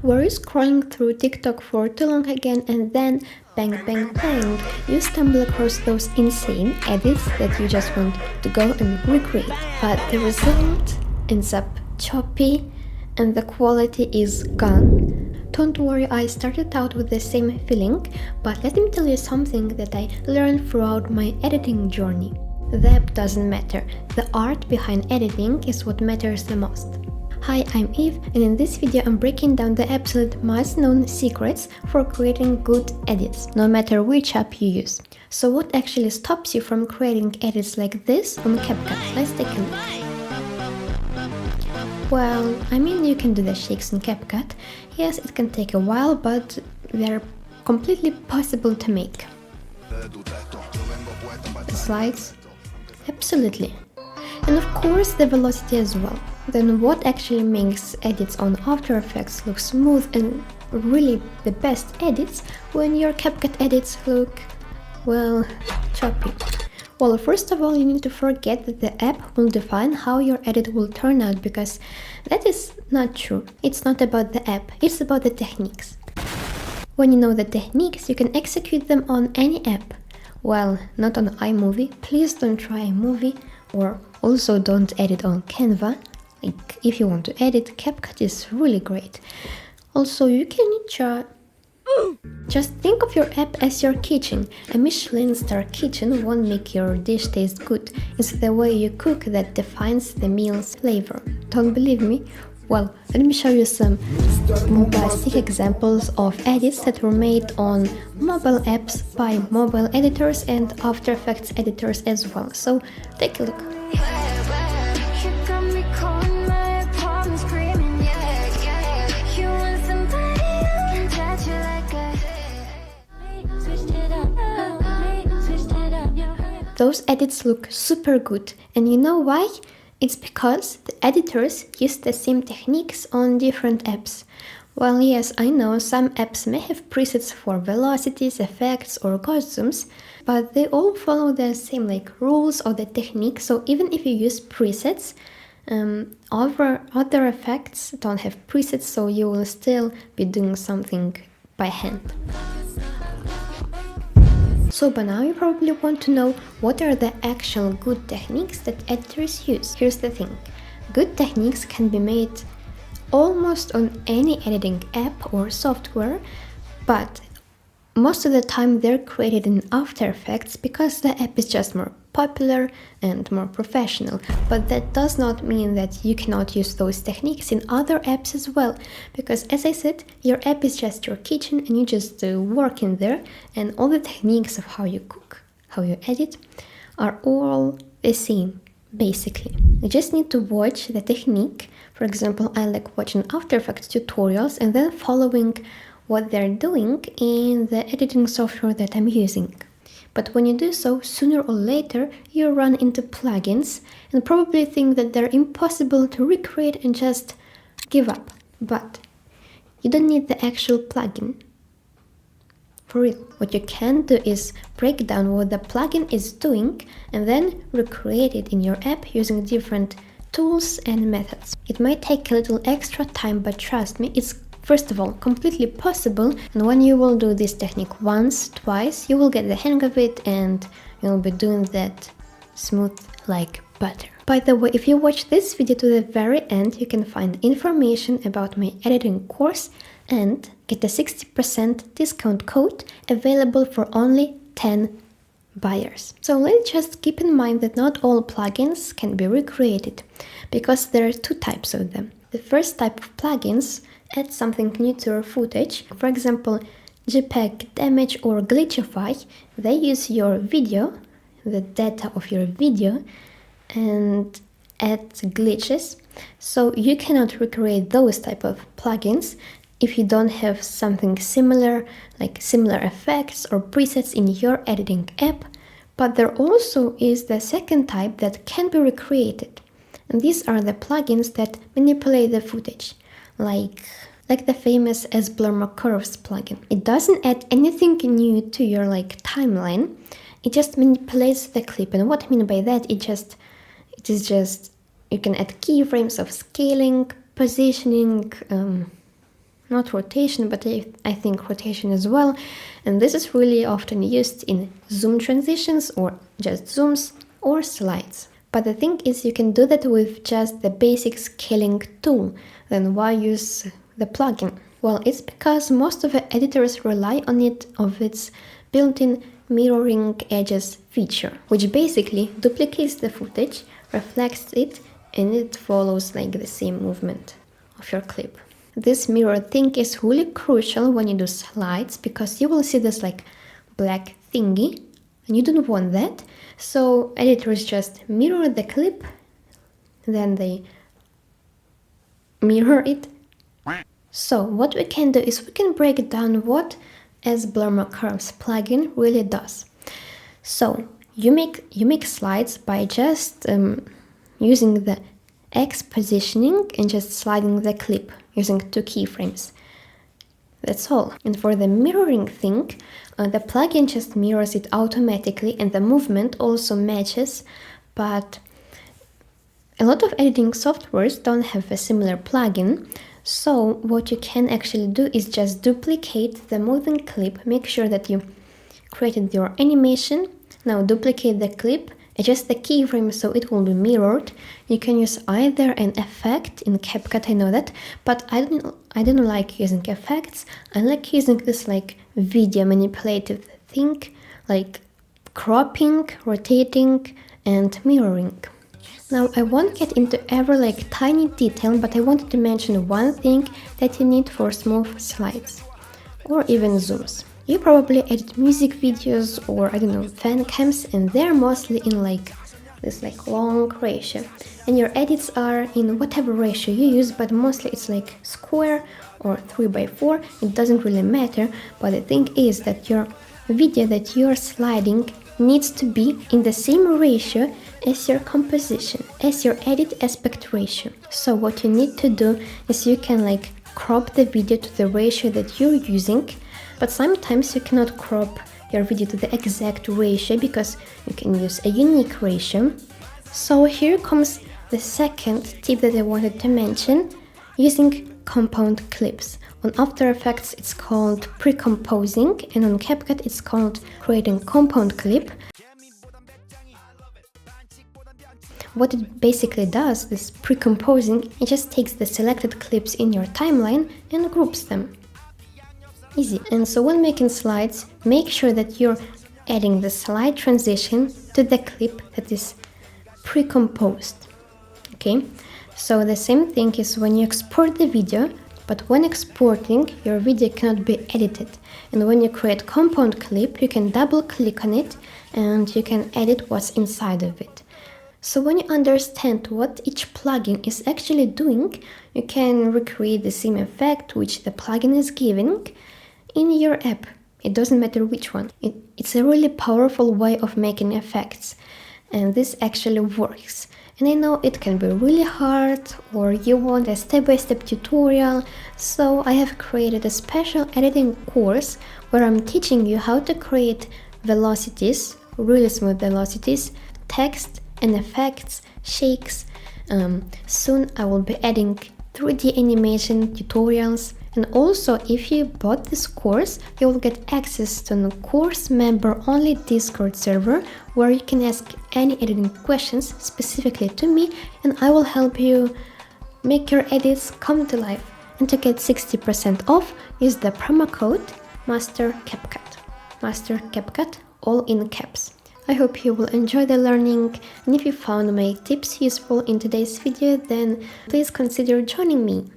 Were you scrolling through TikTok for too long again and then bang bang bang, you stumble across those insane edits that you just want to go and recreate, but the result ends up choppy and the quality is gone? Don't worry, I started out with the same feeling, but let me tell you something that I learned throughout my editing journey. The app doesn't matter, the art behind editing is what matters the most. Hi, I'm Eve, and in this video I'm breaking down the absolute most-known secrets for creating good edits, no matter which app you use. So what actually stops you from creating edits like this on CapCut? Let's take a look. Well, you can do the shakes in CapCut. Yes, it can take a while, but they're completely possible to make. The slides? Absolutely. And of course the velocity as well. Then what actually makes edits on After Effects look smooth and really the best edits when your CapCut edits look, well, choppy? Well, first of all, you need to forget that the app will define how your edit will turn out, because that is not true. It's not about the app, it's about the techniques. When you know the techniques, you can execute them on any app. Well, not on iMovie. Please don't try iMovie, or also don't edit on Canva. Like, if you want to edit, CapCut is really great. Also, you can just think of your app as your kitchen. A Michelin star kitchen won't make your dish taste good. It's the way you cook that defines the meal's flavor. Don't believe me? Well, let me show you some bombastic examples of edits that were made on mobile apps by mobile editors and After Effects editors as well. So take a look. Those edits look super good, and you know why? It's because the editors use the same techniques on different apps. Well, yes, I know some apps may have presets for velocities, effects or costumes, but they all follow the same rules or the technique. So even if you use presets, other effects don't have presets, so you will still be doing something by hand. So by now you probably want to know what are the actual good techniques that editors use. Here's the thing. Good techniques can be made almost on any editing app or software, but most of the time they're created in After Effects because the app is just more popular and more professional. But that does not mean that you cannot use those techniques in other apps as well, because as I said, your app is just your kitchen and you just work in there, and all the techniques of how you cook, how you edit are all the same, basically. You just need to watch the technique. For example, I like watching After Effects tutorials and then following what they're doing in the editing software that I'm using. But when you do so, sooner or later you run into plugins and probably think that they're impossible to recreate and just give up. But you don't need the actual plugin. For real, what you can do is break down what the plugin is doing and then recreate it in your app using different tools and methods. It might take a little extra time, but trust me, it's first of all completely possible, and when you will do this technique once, twice, you will get the hang of it and you'll be doing that smooth like butter. By the way, if you watch this video to the very end, you can find information about my editing course and get a 60% discount code available for only 10 buyers. So let's just keep in mind that not all plugins can be recreated, because there are two types of them. The first type of plugins add something new to your footage. For example, JPEG Damage or Glitchify, they use your video, the data of your video, and add glitches. So you cannot recreate those type of plugins if you don't have something similar, like similar effects or presets in your editing app. But there also is the second type that can be recreated. And these are the plugins that manipulate the footage, like the famous S-Blur Curves plugin. It doesn't add anything new to your timeline. It just manipulates the clip. And what I mean by that, it is just you can add keyframes of scaling, positioning, not rotation, but I think rotation as well. And this is really often used in zoom transitions or just zooms or slides. But the thing is, you can do that with just the basic scaling tool. Then why use the plugin? Well, it's because most of the editors rely on it of its built-in mirroring edges feature, which basically duplicates the footage, reflects it, and it follows like the same movement of your clip. This mirror thing is really crucial when you do slides, because you will see this like black thingy and you don't want that. So editors just mirror the clip, then they mirror it. So what we can do is we can break down what S-Blur Curves plugin really does. So you make slides by just using the X positioning and just sliding the clip using 2 keyframes. That's all. And for the mirroring thing, the plugin just mirrors it automatically and the movement also matches, but a lot of editing softwares don't have a similar plugin. So what you can actually do is just duplicate the moving clip, make sure that you created your animation. Now duplicate the clip, adjust the keyframe so it will be mirrored. You can use either an effect in CapCut, I know that, but I don't like using effects. I like using this like video manipulative thing, like cropping, rotating, and mirroring. Now I won't get into every like tiny detail, but I wanted to mention one thing that you need for smooth slides or even zooms. You probably edit music videos or I don't know, fan cams, and they're mostly in like this like long ratio, and your edits are in whatever ratio you use, but mostly it's like square or 3x4. It doesn't really matter, but the thing is that your video that you're sliding needs to be in the same ratio as your composition, as your edit aspect ratio. So what you need to do is you can like crop the video to the ratio that you're using, but sometimes you cannot crop your video to the exact ratio because you can use a unique ratio. So here comes the second tip that I wanted to mention, using compound clips. On After Effects it's called pre-composing, and on CapCut it's called creating compound clip. What it basically does, this pre-composing, it just takes the selected clips in your timeline and groups them. Easy. And so when making slides, make sure that you're adding the slide transition to the clip that is pre-composed. Okay, so the same thing is when you export the video, but when exporting, your video cannot be edited. And when you create compound clip, you can double click on it and you can edit what's inside of it. So when you understand what each plugin is actually doing, you can recreate the same effect which the plugin is giving in your app. It doesn't matter which one. It's a really powerful way of making effects, and this actually works. And I know it can be really hard, or you want a step-by-step tutorial, so I have created a special editing course where I'm teaching you how to create velocities, really smooth velocities, text and effects, shakes. Soon I will be adding 3D animation tutorials. And also, if you bought this course, you will get access to a course member-only Discord server where you can ask any editing questions specifically to me, and I will help you make your edits come to life. And to get 60% off, use the promo code MasterCapCut. MasterCapCut, all in caps. I hope you will enjoy the learning, and if you found my tips useful in today's video, then please consider joining me.